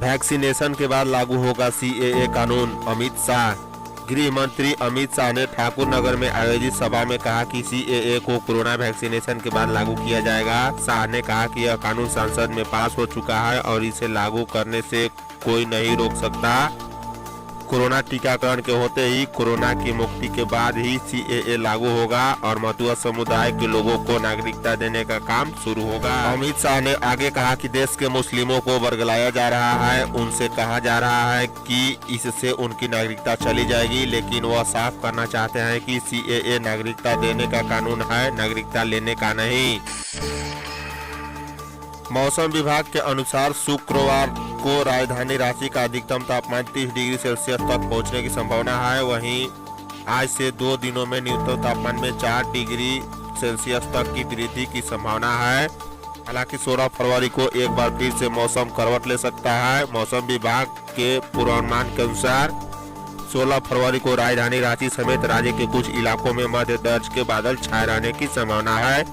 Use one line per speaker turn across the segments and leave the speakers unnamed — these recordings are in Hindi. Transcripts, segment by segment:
वैक्सीनेशन के बाद लागू होगा सीएए कानून, अमित शाह। गृह मंत्री अमित शाह ने ठाकुर नगर में आयोजित सभा में कहा कि सीएए को कोरोना वैक्सीनेशन के बाद लागू किया जाएगा। शाह ने कहा कि यह कानून संसद में पास हो चुका है और इसे लागू करने से कोई नहीं रोक सकता। कोरोना टीकाकरण के होते ही कोरोना की मुक्ति के बाद ही सीएए लागू होगा और मतुआ समुदाय के लोगों को नागरिकता देने का काम शुरू होगा। अमित शाह ने आगे कहा कि देश के मुस्लिमों को वर्गलाया जा रहा है, उनसे कहा जा रहा है कि इससे उनकी नागरिकता चली जाएगी, लेकिन वह साफ करना चाहते हैं कि सीएए नागरिकता देने का कानून है, नागरिकता लेने का नहीं। मौसम विभाग के अनुसार शुक्रवार को राजधानी रांची का अधिकतम तापमान 30 डिग्री सेल्सियस तक पहुंचने की संभावना है। वहीं आज से 2 दिनों में न्यूनतम तापमान में 4 डिग्री सेल्सियस तक की वृद्धि की संभावना है। हालांकि 16 फरवरी को एक बार फिर से मौसम करवट ले सकता है। मौसम विभाग के पूर्वानुमान के अनुसार 16 फरवरी को राजधानी रांची समेत राज्य के कुछ इलाकों में मध्य दर्ज के बादल छाए रहने की संभावना है।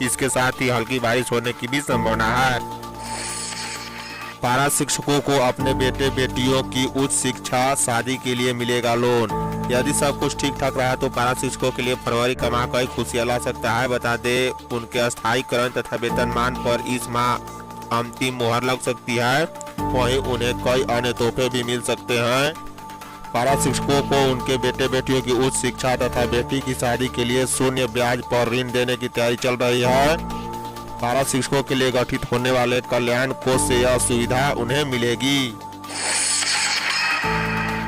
इसके साथ ही हल्की बारिश होने की भी संभावना है। पारा शिक्षकों को अपने बेटे बेटियों की उच्च शिक्षा शादी के लिए मिलेगा लोन। यदि सब कुछ ठीक ठाक रहा तो पारा शिक्षकों के लिए फरवरी कमा कर खुशियां ला सकता है। बता दें, उनके स्थायीकरण तथा वेतनमान पर इस माह अंतिम मुहर लग सकती है। वहीं उन्हें कई अन्य तोहफे भी मिल सकते हैं। पारा शिक्षकों को उनके बेटे बेटियों की उच्च शिक्षा तथा बेटी की शादी के लिए शून्य ब्याज पर ऋण देने की तैयारी चल रही है। पारा शिक्षकों के लिए गठित होने वाले कल्याण कोष से यह सुविधा उन्हें मिलेगी।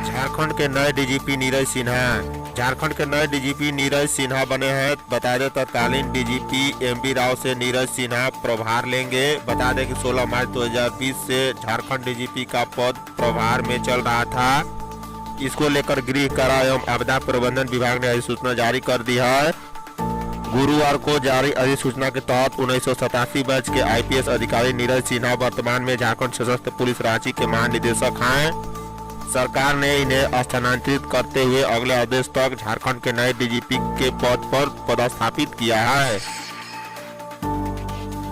झारखंड के नए डीजीपी नीरज सिन्हा। झारखंड के नए डीजीपी नीरज सिन्हा बने हैं। बता दें, तत्कालीन डीजीपी एमवी राव से नीरज सिन्हा प्रभार लेंगे। बता दें कि 16 मार्च 2020 से झारखंड डीजीपी का पद प्रभार में चल रहा था। इसको लेकर गृह कारा एवं आपदा प्रबंधन विभाग ने अधिसूचना जारी कर दी है। गुरुवार को जारी अधिसूचना के तहत 1987 बैच के आईपीएस अधिकारी नीरज सिन्हा वर्तमान में झारखंड सशस्त्र पुलिस रांची के महानिदेशक हैं। सरकार ने इन्हें स्थानांतरित करते हुए अगले आदेश तक झारखंड के नए डीजीपी के पद पर पदस्थापित किया है।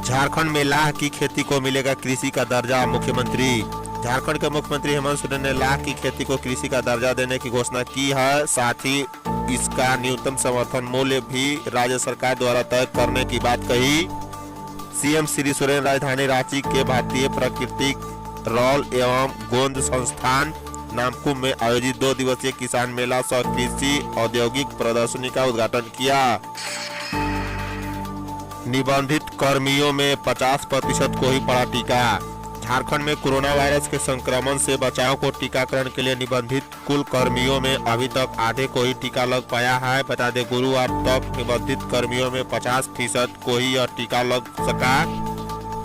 झारखंड में लाह की खेती को मिलेगा कृषि का दर्जा, मुख्यमंत्री। झारखंड के मुख्यमंत्री हेमंत सोरेन ने लाह की खेती को कृषि का दर्जा देने की घोषणा की है। साथ ही इसका न्यूनतम समर्थन मूल्य भी राज्य सरकार द्वारा तय करने की बात कही। सीएम श्री सोरेन राजधानी रांची के भारतीय प्राकृतिक रॉल एवं गोंद संस्थान नामकुम में आयोजित 2 दिवसीय किसान मेला सह कृषि औद्योगिक प्रदर्शनी का उद्घाटन किया। निबंधित कर्मियों में 50% को ही पड़ा टीका। झारखंड में कोरोना वायरस के संक्रमण से बचाव को टीकाकरण के लिए निबंधित कुल कर्मियों में अभी तक आधे को ही टीका लग पाया है। बता दें, गुरुवार तक निबंधित कर्मियों में 50% को ही यह टीका लग सका।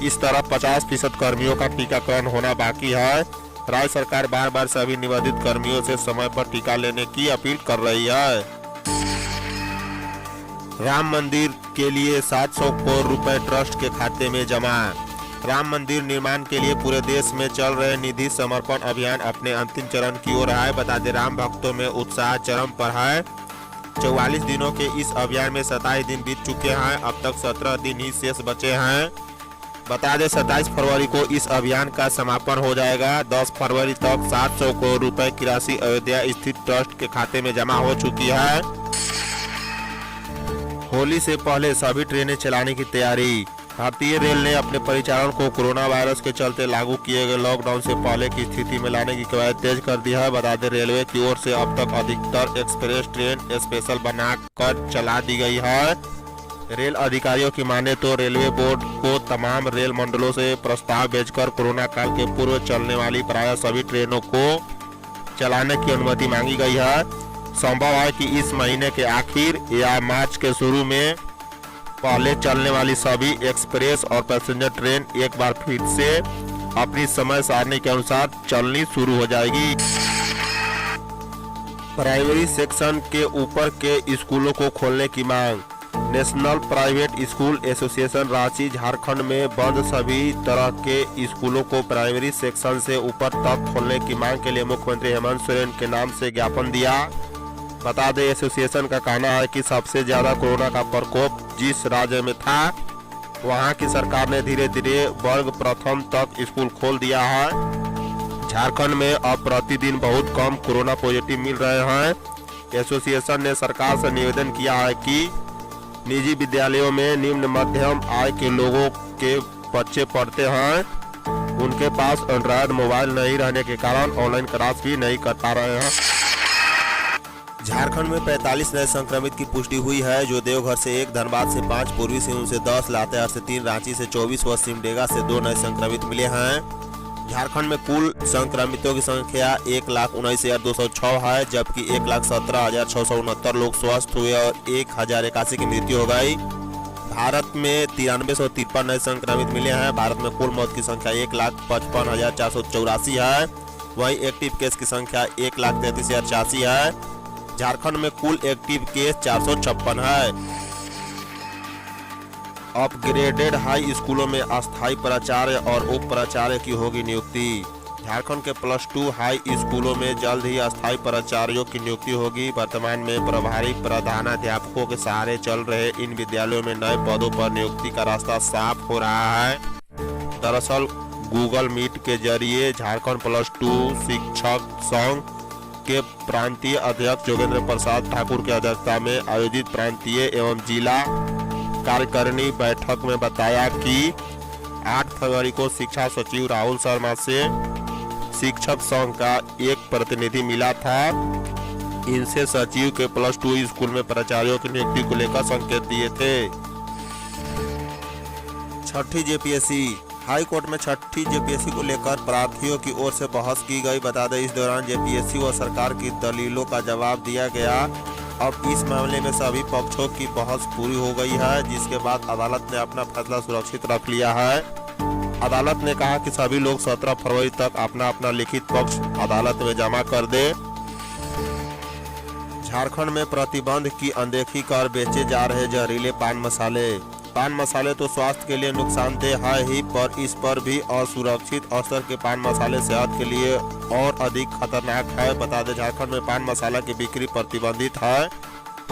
इस तरह 50% कर्मियों का टीकाकरण होना बाकी है। राज्य सरकार बार बार सभी निबंधित कर्मियों से समय पर टीका लेने की अपील कर रही है। राम मंदिर के लिए 700 करोड़ रुपए ट्रस्ट के खाते में जमा। राम मंदिर निर्माण के लिए पूरे देश में चल रहे निधि समर्पण अभियान अपने अंतिम चरण की ओर है। बता दें, राम भक्तों में उत्साह चरम पर है। 44 दिनों के इस अभियान में 27 दिन बीत चुके हैं। अब तक 17 दिन ही शेष बचे हैं। बता दें, 27 फरवरी को इस अभियान का समापन हो जाएगा। 10 फरवरी तक 700 करोड़ रुपए की राशि अयोध्या स्थित ट्रस्ट के खाते में जमा हो चुकी है। होली से पहले सभी ट्रेनें चलाने की तैयारी। भारतीय रेल ने अपने परिचालन को कोरोना वायरस के चलते लागू किए गए लॉकडाउन से पहले की स्थिति में लाने की कवायद तेज कर दी है। बता दें, रेलवे की ओर से अब तक अधिकतर एक्सप्रेस ट्रेन स्पेशल बनाकर चला दी गई है। रेल अधिकारियों की माने तो रेलवे बोर्ड को तमाम रेल मंडलों से प्रस्ताव भेजकर कोरोना काल के पूर्व चलने वाली प्रायः सभी ट्रेनों को चलाने की अनुमति मांगी गई है। संभव है कि इस महीने के आखिर या मार्च के शुरू में पहले चलने वाली सभी एक्सप्रेस और पैसेंजर ट्रेन एक बार फिर से अपनी समय सारणी के अनुसार चलनी शुरू हो जाएगी। प्राइमरी सेक्शन के ऊपर के स्कूलों को खोलने की मांग। National private school association Ranchi Jharkhand में बंद सभी तरह के स्कूलों को प्राइमरी सेक्शन से ऊपर तक खोलने की मांग के लिए मुख्यमंत्री हेमंत सोरेन के नाम से ज्ञापन दिया। बता दें, एसोसिएशन का कहना है कि सबसे ज्यादा कोरोना का प्रकोप जिस राज्य में था वहां की सरकार ने धीरे धीरे वर्ग प्रथम तक स्कूल खोल दिया है। झारखंड में अब प्रतिदिन बहुत कम कोरोना पॉजिटिव मिल रहे हैं। एसोसिएशन ने सरकार से निवेदन किया है कि निजी विद्यालयों में निम्न मध्यम आय के लोगों के बच्चे पढ़ते हैं, उनके पास एंड्रॉयड मोबाइल नहीं रहने के कारण ऑनलाइन क्लास भी नहीं कर पा रहे हैं। झारखंड में 45 नए संक्रमित की पुष्टि हुई है, जो देवघर से 1, धनबाद से 5, पूर्वी सिंहभूम से 10, लातेहार से 3, रांची से 24 व सिमडेगा से 2 नए संक्रमित मिले हैं। झारखंड में कुल संक्रमितों की संख्या 1,19,206 है, जबकि 1,17,669 लोग स्वस्थ हुए और 1,081 की मृत्यु हो गई। भारत में 9353 नए संक्रमित मिले हैं। भारत में कुल मौत की संख्या 1,55,484 है। वहीं एक्टिव केस की संख्या 1,33,086 है। झारखंड में कुल एक्टिव केस 456 है। अपग्रेडेड हाई स्कूलों में अस्थायी प्राचार्य और उप प्राचार्य की होगी नियुक्ति। झारखंड के +2 हाई स्कूलों में जल्द ही अस्थायी प्राचार्यों की नियुक्ति होगी। वर्तमान में प्रभारी प्रधानाध्यापकों के सहारे चल रहे इन विद्यालयों में नए पदों पर नियुक्ति का रास्ता साफ हो रहा है। दरअसल गूगल मीट के जरिए झारखंड +2 शिक्षक संघ के प्रांतीय अध्यक्ष जोगेंद्र प्रसाद ठाकुर की अध्यक्षता में आयोजित प्रांतीय एवं जिला कार्यकारिणी बैठक में बताया कि 8 फरवरी को शिक्षा सचिव राहुल शर्मा से शिक्षक संघ का एक प्रतिनिधि मिला था। इनसे सचिव के +2 स्कूल में प्राचार्यों की नियुक्ति को लेकर संकेत दिए थे। छठी जेपीएससी हाई कोर्ट में छठी जेपीएससी को लेकर प्रार्थियों की ओर से बहस की गई। बता दें, इस दौरान जेपीएससी व सरकार की दलीलों का जवाब दिया गया। अब इस मामले में सभी पक्षों की बहस पूरी हो गई है, जिसके बाद अदालत ने अपना फैसला सुरक्षित रख लिया है। अदालत ने कहा कि सभी लोग 17 फरवरी तक अपना अपना लिखित पक्ष अदालत में जमा कर दे। झारखंड में प्रतिबंध की अनदेखी कर बेचे जा रहे जहरीले पान मसाले। पान मसाले तो स्वास्थ्य के लिए नुकसानदेह है ही, पर इस पर भी असुरक्षित स्तर के पान मसाले सेहत के लिए और अधिक खतरनाक है। बता दें, झारखंड में पान मसाला की बिक्री प्रतिबंधित है।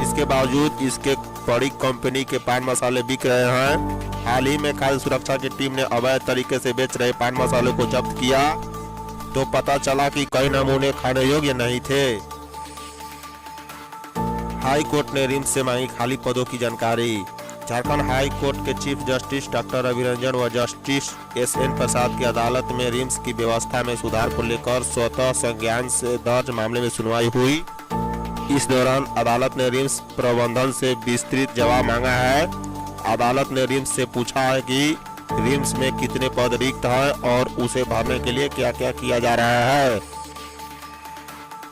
इसके बावजूद इसके बड़ी कंपनी के पान मसाले बिक रहे हैं। हाल ही में खाद्य सुरक्षा की टीम ने अवैध तरीके से बेच रहे पान मसाले को जब्त किया, तो पता चला कि कई नमूने खाने योग्य नहीं थे। हाई कोर्ट ने रिम्स से मांगी खाली पदों की जानकारी। झारखंड हाई कोर्ट के chief justice doctor Ravi Ranjan व जस्टिस SN प्रसाद की अदालत में रिम्स की व्यवस्था में सुधार को लेकर स्वतः संज्ञान से दर्ज मामले में सुनवाई हुई। इस दौरान अदालत ने रिम्स प्रबंधन से विस्तृत जवाब मांगा है। अदालत ने रिम्स से पूछा है कि रिम्स में कितने पद रिक्त हैं और उसे भरने के लिए क्या क्या किया जा रहा है।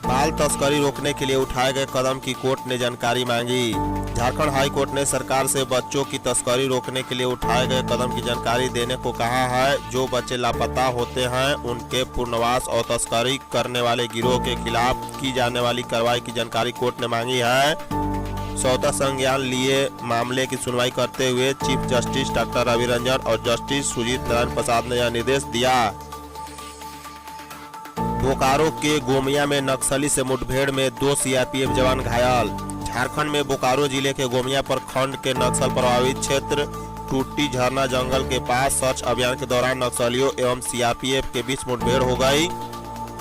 बाल तस्करी रोकने के लिए उठाए गए कदम की कोर्ट ने जानकारी मांगी। झारखंड हाई कोर्ट ने सरकार से बच्चों की तस्करी रोकने के लिए उठाए गए कदम की जानकारी देने को कहा है। जो बच्चे लापता होते हैं उनके पुनर्वास और तस्करी करने वाले गिरोह के खिलाफ की जाने वाली कार्रवाई की जानकारी कोर्ट ने मांगी है। स्वतः संज्ञान लिए मामले की सुनवाई करते हुए chief justice doctor Ravi Ranjan और जस्टिस सुजीत नारायण प्रसाद ने यह निर्देश दिया। बोकारो के गोमिया में नक्सली से मुठभेड़ में 2 CRPF जवान घायल। झारखंड में बोकारो जिले के गोमिया प्रखंड के नक्सल प्रभावित क्षेत्र टूटी झरना जंगल के पास सर्च अभियान के दौरान नक्सलियों एवं CRPF के बीच मुठभेड़ हो गई।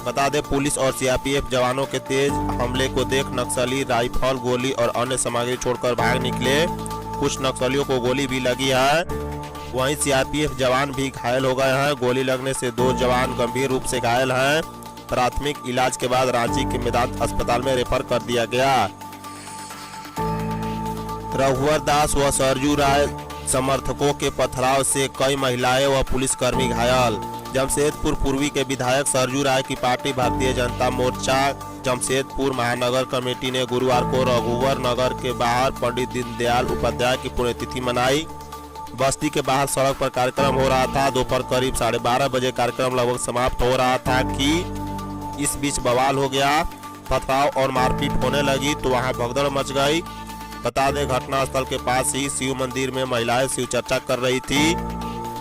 बता दें, पुलिस और CRPF जवानों के तेज हमले को देख नक्सली राइफल, गोली और अन्य सामग्री छोड़कर भाग निकले। कुछ नक्सलियों को गोली भी लगी है। वहीं CRPF जवान भी घायल हो गए हैं। गोली लगने से 2 जवान गंभीर रूप से घायल हैं। प्राथमिक इलाज के बाद रांची के मेदांत अस्पताल में रेफर कर दिया गया। रघुवर दास व सरजू राय समर्थकों के पथराव से कई महिलाएं व पुलिसकर्मी घायल। जमशेदपुर पूर्वी के विधायक सरजू राय की पार्टी भारतीय जनता मोर्चा जमशेदपुर महानगर कमेटी ने गुरुवार को रघुवर नगर के बाहर पंडित दीनदयाल उपाध्याय की पुण्यतिथि मनाई। बस्ती के बाहर सड़क पर कार्यक्रम हो रहा था। दोपहर करीब 12:30 बजे कार्यक्रम लगभग समाप्त हो रहा था कि इस बीच बवाल हो गया। पथराव और मारपीट होने लगी तो वहां भगदड़ मच गई। बता दें, घटनास्थल के पास ही शिव मंदिर में महिलाएं शिव चर्चा कर रही थी।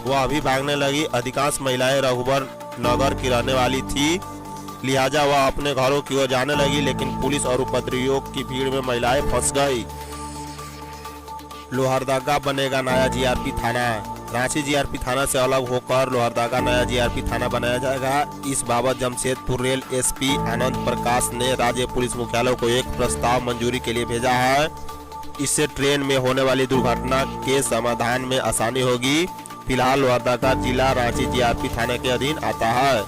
वह अभी भागने लगी। अधिकांश महिलाएं रघुवर नगर की रहने वाली थी, लिहाजा वह अपने घरों की ओर जाने लगी, लेकिन पुलिस और उपद्रवियों की भीड़ में महिलाएं फंस गई। लोहरदगा बनेगा नया GRP थाना। रांची जीआरपी थाना से अलग होकर लोहरदगा नया जीआरपी थाना बनाया जाएगा। इस बाबत जमशेदपुर रेल एसपी आनंद प्रकाश ने राज्य पुलिस मुख्यालय को एक प्रस्ताव मंजूरी के लिए भेजा है। इससे ट्रेन में होने वाली दुर्घटना के समाधान में आसानी होगी। फिलहाल लोहरदगा जिला रांची जीआरपी थाने के अधीन आता है।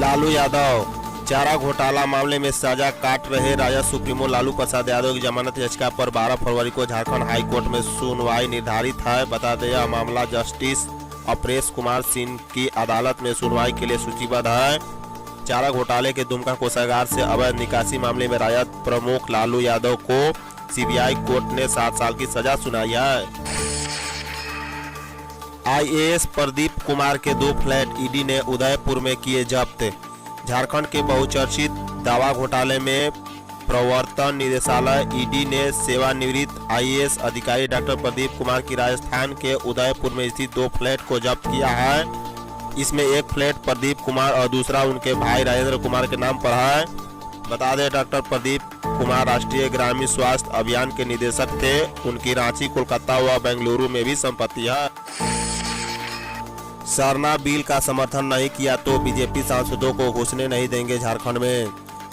लालू यादव चारा घोटाला मामले में सजा काट रहे राजद सुप्रीमो लालू प्रसाद यादव की जमानत याचिका पर 12 फरवरी को झारखंड हाई कोर्ट में सुनवाई निर्धारित है। बता दें यह मामला जस्टिस अपरेश कुमार सिंह की अदालत में सुनवाई के लिए सूचीबद्ध है। चारा घोटाले के दुमका कोषागार से अवैध निकासी मामले में राजद प्रमुख लालू यादव को सीबीआई कोर्ट ने 7 साल की सजा सुनाई है। आईएएस प्रदीप कुमार के 2 फ्लैट ईडी ने उदयपुर में किए जब्त। झारखंड के बहुचर्चित दावा घोटाले में प्रवर्तन निदेशालय ईडी ने सेवानिवृत्त आईएएस अधिकारी डॉक्टर प्रदीप कुमार की राजस्थान के उदयपुर में स्थित 2 फ्लैट को जब्त किया है। इसमें एक फ्लैट प्रदीप कुमार और दूसरा उनके भाई राजेंद्र कुमार के नाम पर है। बता दें डॉक्टर प्रदीप कुमार राष्ट्रीय ग्रामीण स्वास्थ्य अभियान के निदेशक थे। उनकी रांची, कोलकाता व बेंगलुरु में भी संपत्ति है। सरना बिल का समर्थन नहीं किया तो बीजेपी सांसदों को घुसने नहीं देंगे झारखंड में।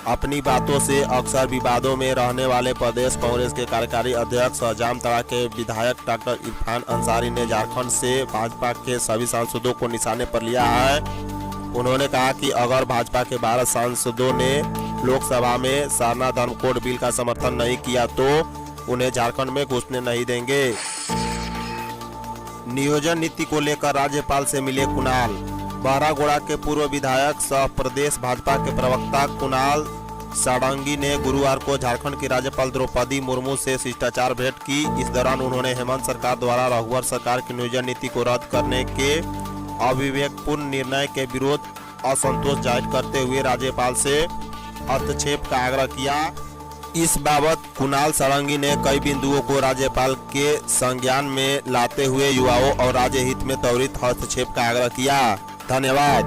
अपनी बातों से अक्सर विवादों में रहने वाले प्रदेश कांग्रेस के कार्यकारी अध्यक्ष जामताड़ा के विधायक डॉक्टर इरफान अंसारी ने झारखंड से भाजपा के सभी सांसदों को निशाने पर लिया है। उन्होंने कहा कि अगर भाजपा के 12 सांसदों ने लोकसभा में सरना धर्म कोड बिल का समर्थन नहीं किया तो उन्हें झारखंड में घुसने नहीं देंगे। नियोजन नीति को लेकर राज्यपाल से मिले कुणाल। बहरागोड़ा के पूर्व विधायक सह प्रदेश भाजपा के प्रवक्ता कुणाल सारंगी ने गुरुवार को झारखंड की राज्यपाल द्रौपदी मुर्मू से शिष्टाचार भेंट की। इस दौरान उन्होंने हेमंत सरकार द्वारा रघुवर सरकार की नियोजन नीति को रद्द करने के अविवेकपूर्ण निर्णय के विरोध असंतोष जाहिर करते हुए राज्यपाल से हस्तक्षेप का आग्रह किया। इस बाबत कुणाल सारंगी ने कई बिंदुओं को राज्यपाल के संज्ञान में लाते हुए युवाओं और राज्य हित में त्वरित हस्तक्षेप का आग्रह किया। धन्यवाद।